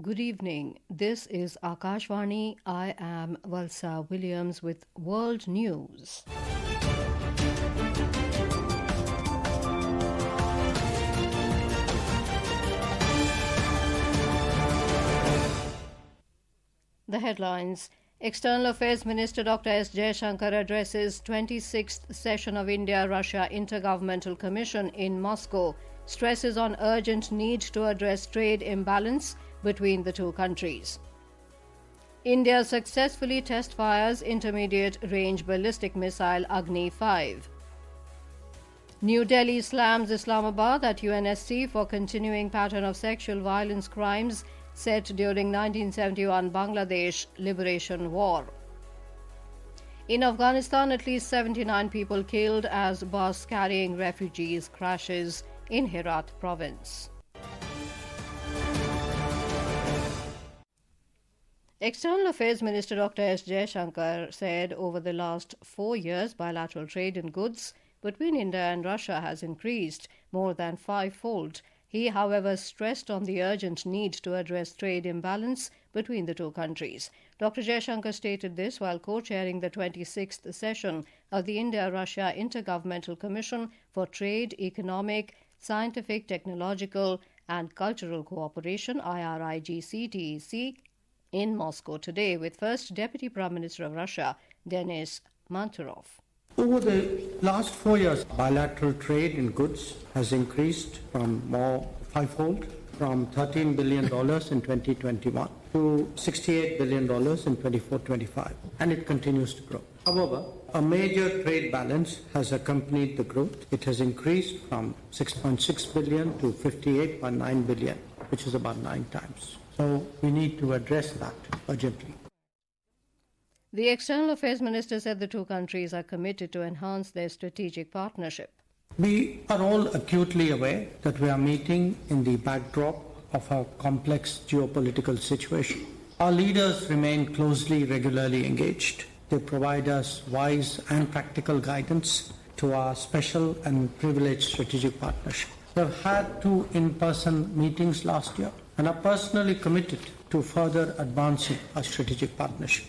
Good evening. This is Akashvani. I am Valsa Williams with World News. The headlines. External Affairs Minister Dr. S. Jaishankar addresses 26th session of India-Russia Intergovernmental Commission in Moscow, stresses on urgent need to address trade imbalance between the two countries. India successfully test fires intermediate-range ballistic missile Agni-5. New Delhi slams Islamabad at UNSC for continuing pattern of sexual violence crimes set during 1971 Bangladesh Liberation War. In Afghanistan, at least 79 people killed as bus carrying refugees crashes in Herat province. External Affairs Minister Dr. S. Jaishankar said over the last 4 years, bilateral trade in goods between India and Russia has increased more than fivefold. He, however, stressed on the urgent need to address trade imbalance between the two countries. Dr. Jaishankar stated this while co-chairing the 26th session of the India-Russia Intergovernmental Commission for Trade, Economic, Scientific, Technological and Cultural Cooperation, IRIGC-TEC, in Moscow today with First Deputy Prime Minister of Russia, Denis Manturov. Over the last 4 years, bilateral trade in goods has increased from more fivefold, from $13 billion in 2021 to $68 billion in 24-25, and it continues to grow. However, a major trade balance has accompanied the growth. It has increased from 6.6 billion to 58.9 billion, which is about 9 times. So we need to address that urgently. The External Affairs Minister said the two countries are committed to enhance their strategic partnership. We are all acutely aware that we are meeting in the backdrop of a complex geopolitical situation. Our leaders remain regularly engaged. They provide us wise and practical guidance to our special and privileged strategic partnership. We have had 2 in-person meetings last year and are personally committed to further advancing our strategic partnership.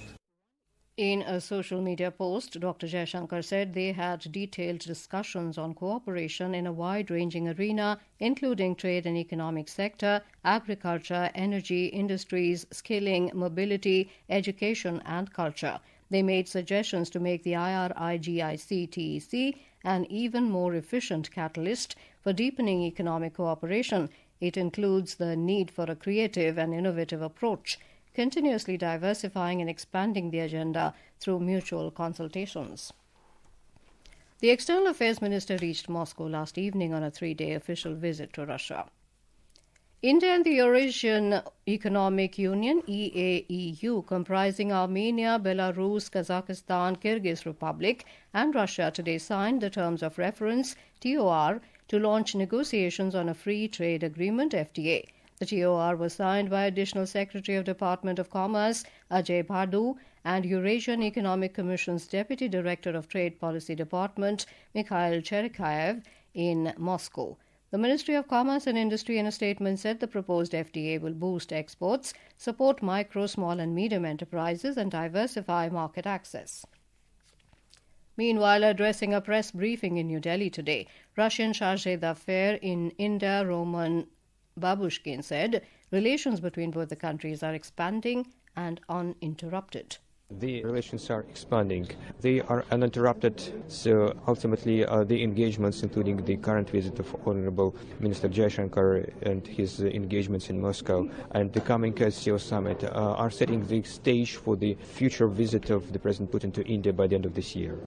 In a social media post, Dr. Jaishankar said they had detailed discussions on cooperation in a wide-ranging arena, including trade and economic sector, agriculture, energy, industries, skilling, mobility, education and culture. They made suggestions to make the IRIGIC-TEC an even more efficient catalyst for deepening economic cooperation. It includes the need for a creative and innovative approach, continuously diversifying and expanding the agenda through mutual consultations. The External Affairs Minister reached Moscow last evening on a 3-day official visit to Russia. India and the Eurasian Economic Union, EAEU, comprising Armenia, Belarus, Kazakhstan, Kyrgyz Republic and Russia today signed the Terms of Reference, TOR, to launch negotiations on a free trade agreement, FTA. The TOR was signed by Additional Secretary of Department of Commerce Ajay Bhadu and Eurasian Economic Commission's Deputy Director of Trade Policy Department Mikhail Cherikayev in Moscow. The Ministry of Commerce and Industry in a statement said the proposed FTA will boost exports, support micro, small and medium enterprises and diversify market access. Meanwhile, addressing a press briefing in New Delhi today, Russian chargé d'affaires in India, Roman Babushkin, said relations between both the countries are expanding and uninterrupted. The relations are expanding. They are uninterrupted, so ultimately the engagements, including the current visit of Honorable Minister Jaishankar and his engagements in Moscow and the coming SCO summit are setting the stage for the future visit of the President Putin to India by the end of this year.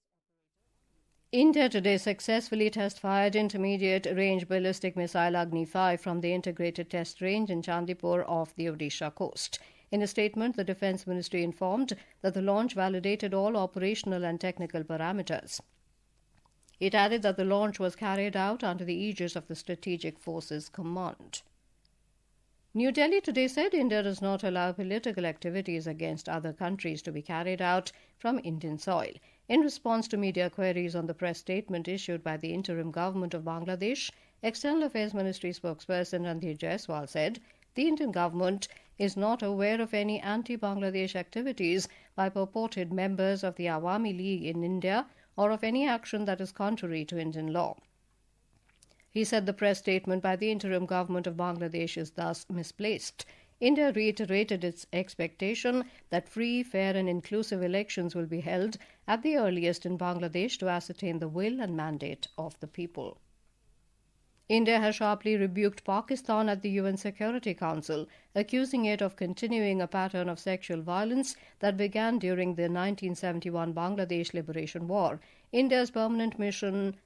India today successfully test-fired intermediate-range ballistic missile Agni-5 from the integrated test range in Chandipur off the Odisha coast. In a statement, the Defence Ministry informed that the launch validated all operational and technical parameters. It added that the launch was carried out under the aegis of the Strategic Forces Command. New Delhi today said India does not allow political activities against other countries to be carried out from Indian soil. In response to media queries on the press statement issued by the interim government of Bangladesh, External Affairs Ministry spokesperson Randhir Jaiswal said the Indian government is not aware of any anti-Bangladesh activities by purported members of the Awami League in India or of any action that is contrary to Indian law. He said the press statement by the interim government of Bangladesh is thus misplaced. India reiterated its expectation that free, fair and inclusive elections will be held at the earliest in Bangladesh to ascertain the will and mandate of the people. India has sharply rebuked Pakistan at the UN Security Council, accusing it of continuing a pattern of sexual violence that began during the 1971 Bangladesh Liberation War. India's permanent mission's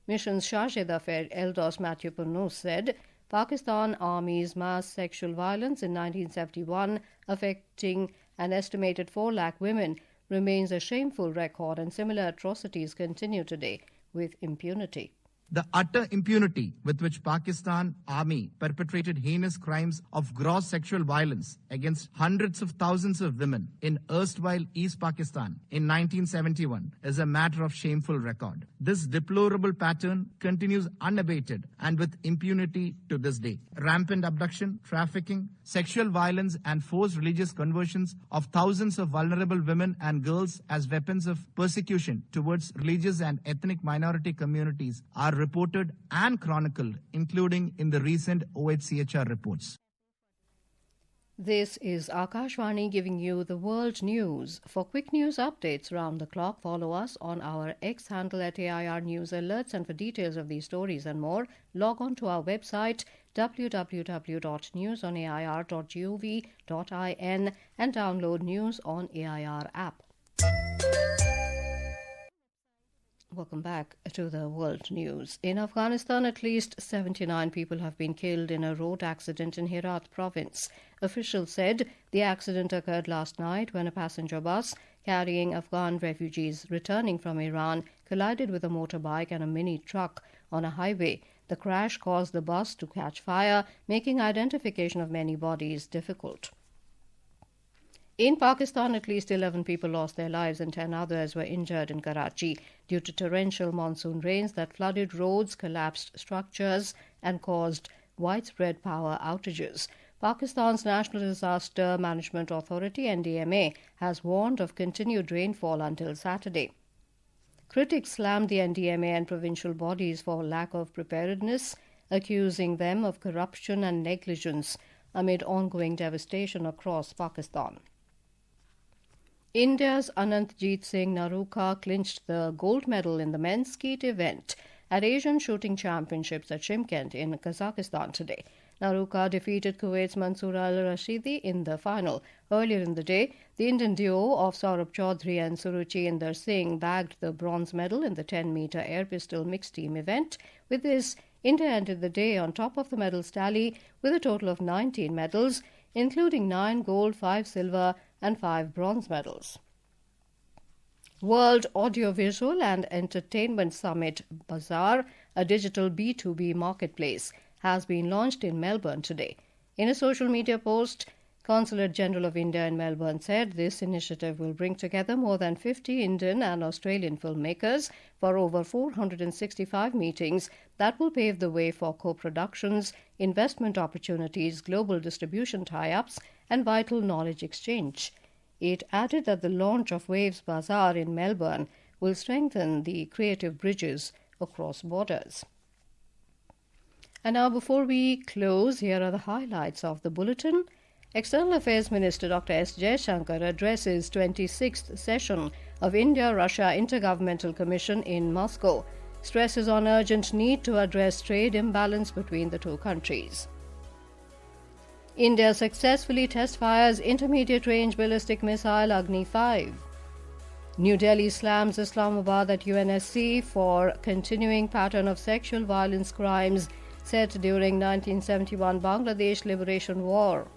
Chargé d'Affaires Eldos Matthew Purnus said Pakistan Army's mass sexual violence in 1971, affecting an estimated 4 lakh women, remains a shameful record, and similar atrocities continue today with impunity. The utter impunity with which Pakistan Army perpetrated heinous crimes of gross sexual violence against hundreds of thousands of women in erstwhile East Pakistan in 1971 is a matter of shameful record. This deplorable pattern continues unabated and with impunity to this day. Rampant abduction, trafficking, sexual violence and forced religious conversions of thousands of vulnerable women and girls as weapons of persecution towards religious and ethnic minority communities are reported and chronicled, including in the recent OHCHR reports. This is Akashvani giving you the world news. For quick news updates round the clock, follow us on our X handle at AIR News Alerts, and for details of these stories and more, log on to our website www.newsonair.gov.in and download News on AIR app. Welcome back to the world news. In Afghanistan, at least 79 people have been killed in a road accident in Herat province. Officials said the accident occurred last night when a passenger bus carrying Afghan refugees returning from Iran collided with a motorbike and a mini truck on a highway. The crash caused the bus to catch fire, making identification of many bodies difficult. In Pakistan, at least 11 people lost their lives and 10 others were injured in Karachi due to torrential monsoon rains that flooded roads, collapsed structures, and caused widespread power outages. Pakistan's National Disaster Management Authority, NDMA, has warned of continued rainfall until Saturday. Critics slammed the NDMA and provincial bodies for lack of preparedness, accusing them of corruption and negligence amid ongoing devastation across Pakistan. India's Anantjeet Singh Naruka clinched the gold medal in the men's skeet event at Asian Shooting Championships at Shymkent in Kazakhstan today. Naruka defeated Kuwait's Mansoor al-Rashidi in the final. Earlier in the day, the Indian duo of Saurabh Chaudhary and Suruchi Inder Singh bagged the bronze medal in the 10-meter air pistol mixed team event. With this, India ended the day on top of the medals tally with a total of 19 medals, including 9 gold, 5 silver, and 5 bronze medals. World Audiovisual and Entertainment Summit Bazaar, a digital B2B marketplace, has been launched in Melbourne today. In a social media post, Consulate General of India in Melbourne said this initiative will bring together more than 50 Indian and Australian filmmakers for over 465 meetings that will pave the way for co-productions, investment opportunities, global distribution tie-ups, and vital knowledge exchange. It added that the launch of Waves Bazaar in Melbourne will strengthen the creative bridges across borders. And now, before we close, here are the highlights of the bulletin. External Affairs Minister Dr. S. Jaishankar addresses 26th session of India-Russia Intergovernmental Commission in Moscow, stresses on urgent need to address trade imbalance between the two countries. India successfully test fires intermediate-range ballistic missile Agni-5. New Delhi slams Islamabad at UNSC for continuing pattern of sexual violence crimes set during 1971 Bangladesh Liberation War.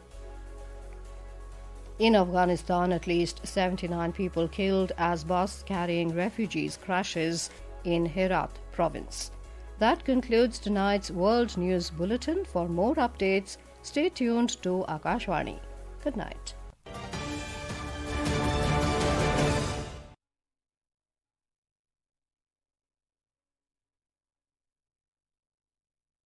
In Afghanistan, at least 79 people killed as bus carrying refugees crashes in Herat province. That concludes tonight's World News Bulletin. For more updates, stay tuned to Akashvani. Good night.